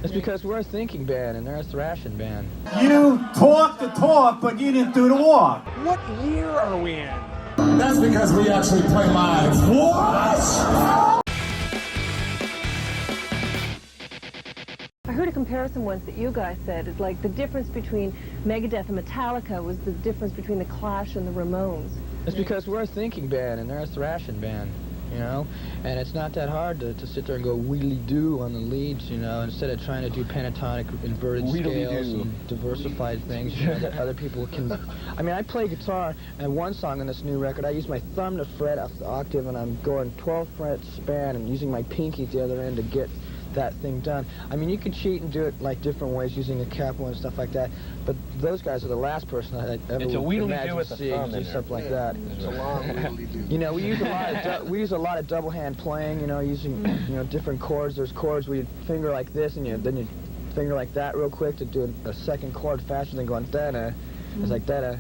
It's because we're a thinking band and they're a thrashing band. You talk the talk, but you didn't do the walk. What year are we in? That's because we actually play live. What? I heard a comparison once that you guys said is like the difference between Megadeth and Metallica was the difference between the Clash and the Ramones. It's because we're a thinking band and they're a thrashing band, you know? And it's not that hard to sit there and go wheedly-doo on the leads, you know, instead of trying to do pentatonic inverted scales and diversified things, you know, that other people can... I mean, I play guitar, and one song on this new record, I use my thumb to fret off the octave, and I'm going 12 fret span and using my pinky at the other end to get that thing done. I mean, you can cheat and do it like different ways using a capo and stuff like that, but those guys are the last person I ever imagine seeing do stuff like that. It's a long wheedly-doo. You know, we use a lot of double hand playing. You know, using different chords. There's chords where you finger like this, and then you finger like that real quick to do a second chord faster than going da-da. It's like da-da.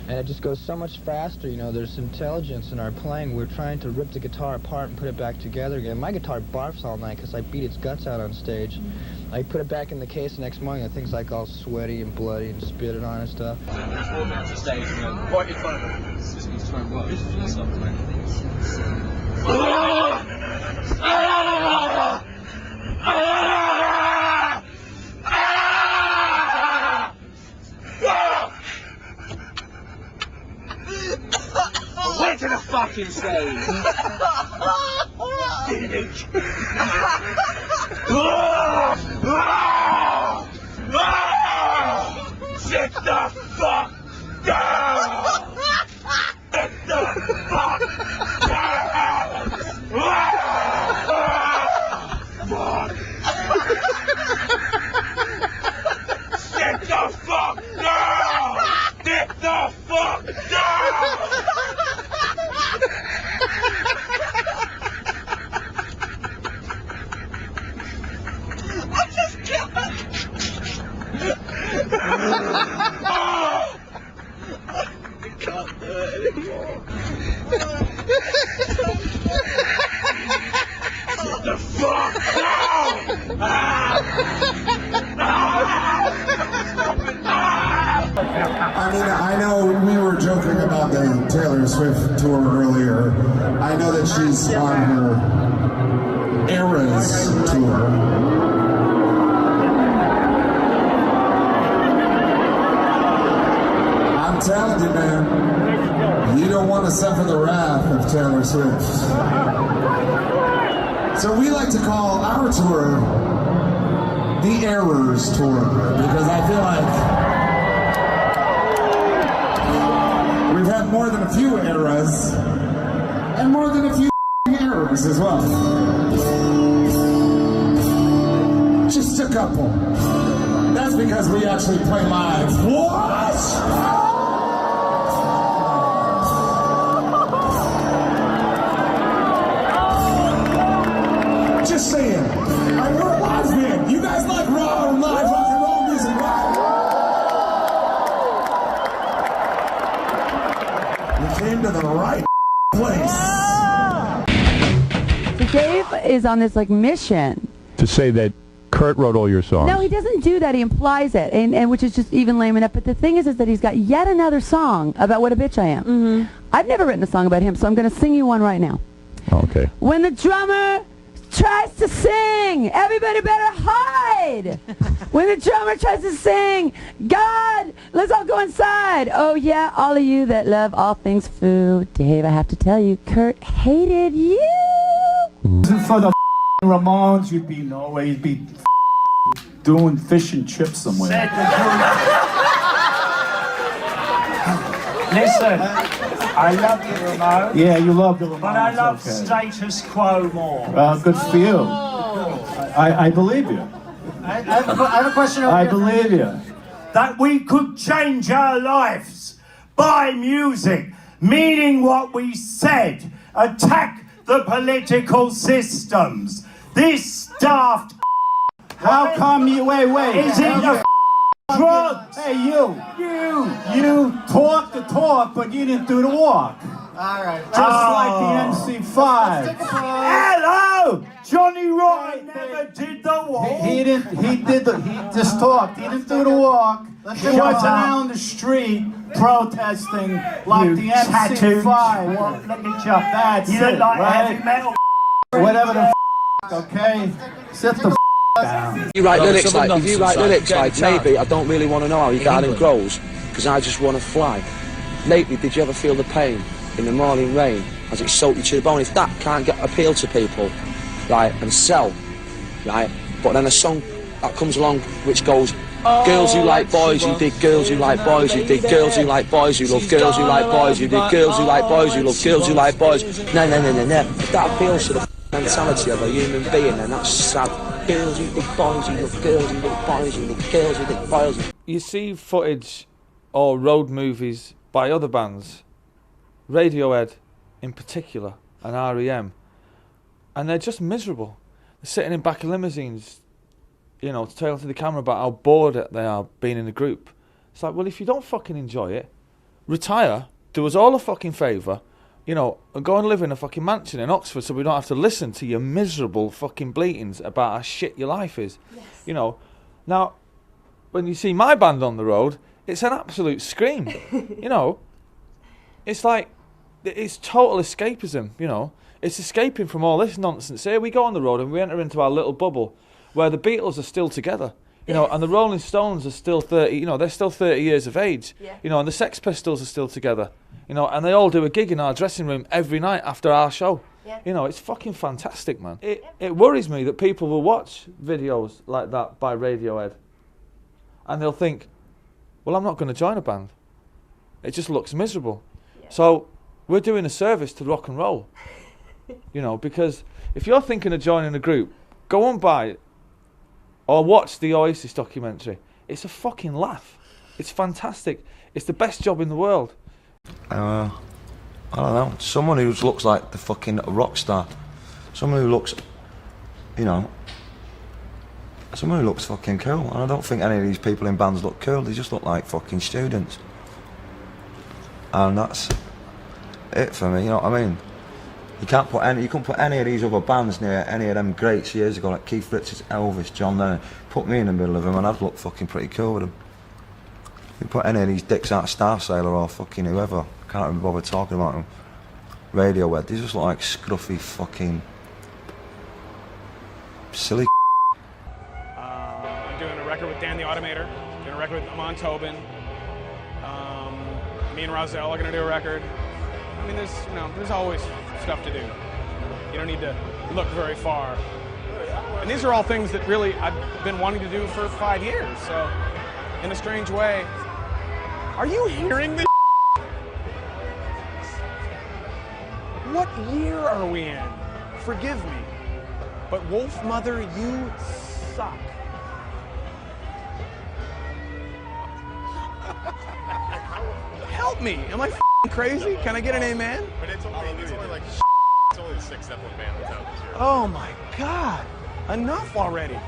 And it just goes so much faster, you know, there's intelligence in our playing. We're trying to rip the guitar apart and put it back together again. My guitar barfs all night because I beat its guts out on stage. I put it back in the case the next morning, and thing's like all sweaty and bloody and spit it on and stuff. Walk out to stage and then right in front of it. It's just going to try and work. It's not playing. Went to the fucking stage! Sit the fuck down! Sit the fuck down! Sit the fuck down! Sit the fuck down! Can't do it anymore. Sit the fuck down! I mean, I know we were joking about the Taylor Swift tour earlier. I know that she's on her Eras tour. I'm telling you, man, you don't want to suffer the wrath of Taylor Swift. So we like to call our tour the Errors Tour, because I feel like we've had more than a few eras, and more than a few errors as well. Just a couple. That's because we actually play live. What? Just saying. We're a live band. You guys like live rock and roll music, right? You came to the right place. So Dave is on this like mission to say that Kurt wrote all your songs. No, he doesn't do that. He implies it, and which is just even lame enough. But the thing is that he's got yet another song about what a bitch I am. I've never written a song about him, so I'm going to sing you one right now. Okay. When the drummer tries to sing, everybody better hide. When the drummer tries to sing, God, let's all go inside. Oh yeah, all of you that love all things food. Dave, I have to tell you, Kurt hated you. For the Ramones, you'd be nowhere. You'd be doing fish and chips somewhere. Listen, I love the Ramones, Yeah, you love the Ramones. but I love okay. status quo more. Good for you. I believe you. I have a question over I here. believe you. That we could change our lives by music, meaning what we said, attack the political systems. This daft How come you... Wait. is in the drugs. Hey, you talk the talk, but you didn't do the walk. All right. Just like the MC5. Hello! No, Johnny Rotten never did the walk. He just talked. He didn't do the walk. He wasn't out on the street protesting like You the tattooed MC5. swat. Look at you. That's You look it, like right? heavy metal. Whatever the okay? Sit the down. You write lyrics like, if you write lyrics like, maybe I don't really want to know how your garden grows, because I just want to fly. Lately, did you ever feel the pain in the morning rain as it soaked you to the bone? If that can't get appeal to people, right, and sell, right, but then a song that comes along which goes, girls who like boys who dig girls who like boys who dig girls who like boys who love girls who like boys who dig girls who like boys who love girls who like boys. No. If that appeals to the mentality of a human being, then that's sad. Girls who dig boys who love girls who love boys who love girls who dig boys. You see footage or road movies by other bands, Radiohead in particular, and R.E.M., and they're just miserable. They're sitting in back of limousines, you know, telling to the camera about how bored they are being in a group. It's like, well, if you don't fucking enjoy it, retire, do us all a fucking favour, you know, and go and live in a fucking mansion in Oxford so we don't have to listen to your miserable fucking bleatings about how shit your life is. Yes. You know, now, when you see my band on the road, it's an absolute scream. You know, it's like, it's total escapism, you know. It's escaping from all this nonsense. Here we go on the road and we enter into our little bubble where the Beatles are still together, you know, and the Rolling Stones are still 30, you know, they're still 30 years of age, you know, and the Sex Pistols are still together, you know, and they all do a gig in our dressing room every night after our show. You know, it's fucking fantastic, man. It worries me that people will watch videos like that by Radiohead and they'll think, well, I'm not going to join a band. It just looks miserable. So we're doing a service to rock and roll, you know, because if you're thinking of joining a group, go and buy or watch the Oasis documentary. It's a fucking laugh. It's fantastic. It's the best job in the world. I don't know. Someone who looks like the fucking rock star. Someone who looks, you know, someone who looks fucking cool. And I don't think any of these people in bands look cool. They just look like fucking students. And that's it for me, you know what I mean? You couldn't put any of these other bands near any of them greats years ago, like Keith Richards, Elvis, John Lennon. Put me in the middle of them and I'd look fucking pretty cool with them. You put any of these dicks out of Star Sailor or fucking whoever, I can't even bother talking about them. Radiohead, they just look like scruffy fucking silly. I'm doing a record with Dan the Automator, doing a record with Amon Tobin. Me and Rozelle are gonna do a record. I mean, there's always stuff to do. You don't need to look very far. And these are all things that really I've been wanting to do for 5 years. So, in a strange way, are you hearing this? What year are we in? Forgive me, but Wolf Mother, you suck. Help me! Am I crazy? Can I get an amen? But it's only like it's only the 6th Zeppelin band that's out this year. Oh my God! Enough already.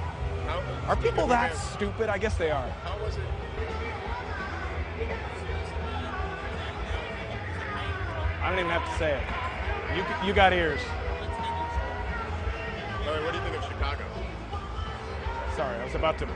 Are people that stupid? I guess they are. How was it? I don't even have to say it. You got ears. All right, what do you think of Chicago? Sorry, I was about to